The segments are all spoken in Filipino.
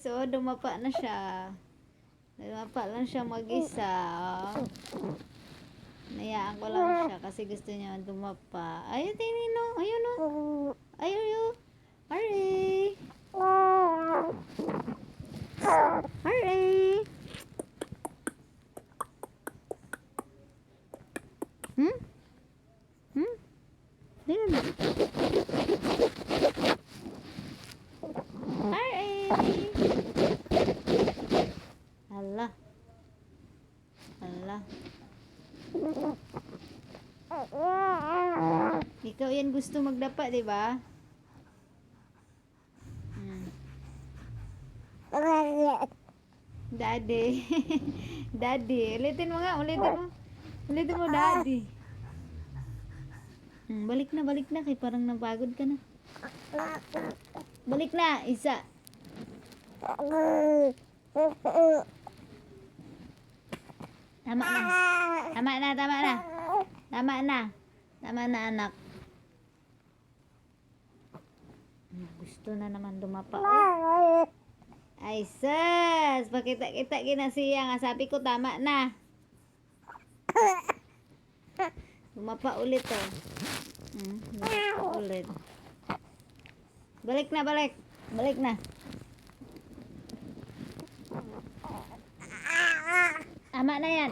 guys, oh, dumapa na siya. Dumapa lang siya mag-isa. Oh. Nayaan ko lang siya kasi gusto niya dumapa. Ayun, tinino. Ayun, oh. Ayun, oh. Hurry. Hurry. Hmm? Hmm? Dino na. Hurry. Hala. Hala. Ikaw yan gusto magdapa, di ba? Daddy. Daddy. Ulitin mo nga, ulitin mo. Ulitin mo, daddy. Balik na kay parang napagod ka na. Balik na, isa. Tama na. Tama na, tama na. Tama na. Tama na, anak. Gusto na naman dumapa. Oh. Ay, sus! Pakita-kita ginasiya nga. Sabi ko, tama na. Dumapa ulit, oh. Dumapa ulit. Balik na, balik. Balik na. Tama na yan.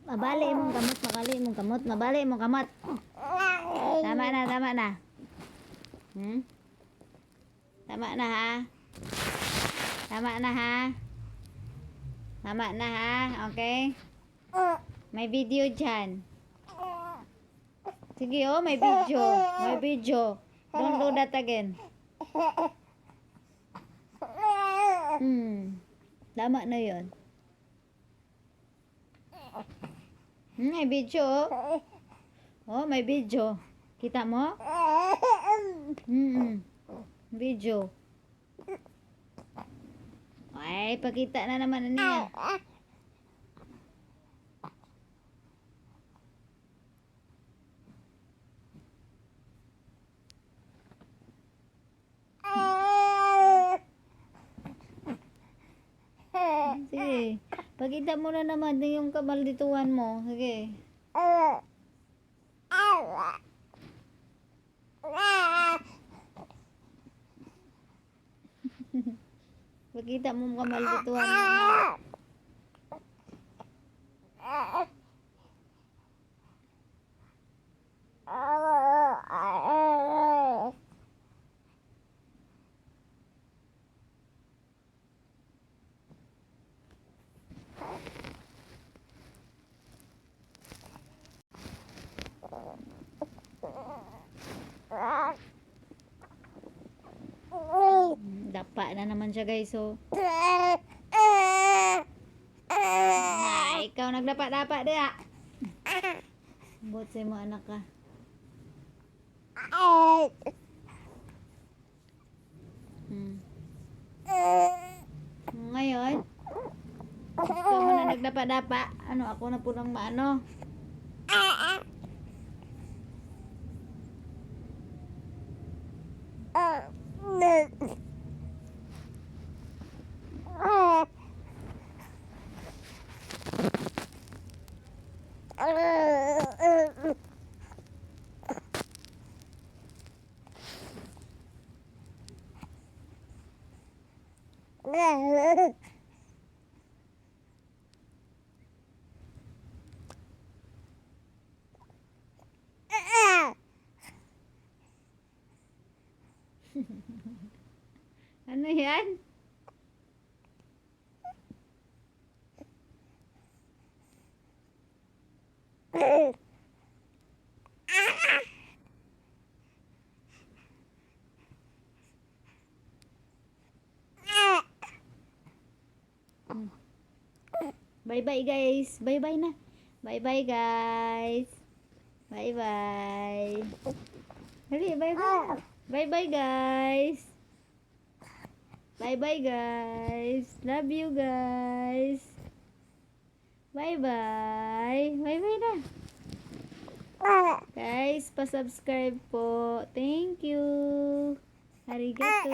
Mabali mong kamot, mabali mong kamot, mabali mong kamot. Tama na, tama na. Tama na, ha? Tama na, ha? Tama na, ha? Okay? May video dyan. Sige, oh, may video. May video. Don't do that again. Tama na yun. May video, oh. Oh, may video. Kita mo? Video. Ay, pakita na naman niya. Sige. Pakita mo na naman yung kamaldituhan mo. Sige. Pakita mo yung kamaldituhan mo na. Dapa na naman siya, guys, so. Ikaw nagdapa-dapa dia. Bot sa mo anak ka. Ngayon, ikaw mo na nagdapa-dapa. Ano, ako na po lang maano. Ano yan? Bye-bye, guys. Bye-bye na. Bye-bye, guys. Bye-bye. Dali, bye-bye. Bye-bye, guys. Bye-bye, guys. Love you, guys. Bye-bye. Bye-bye na. Guys, pa-subscribe po. Thank you. Arigato.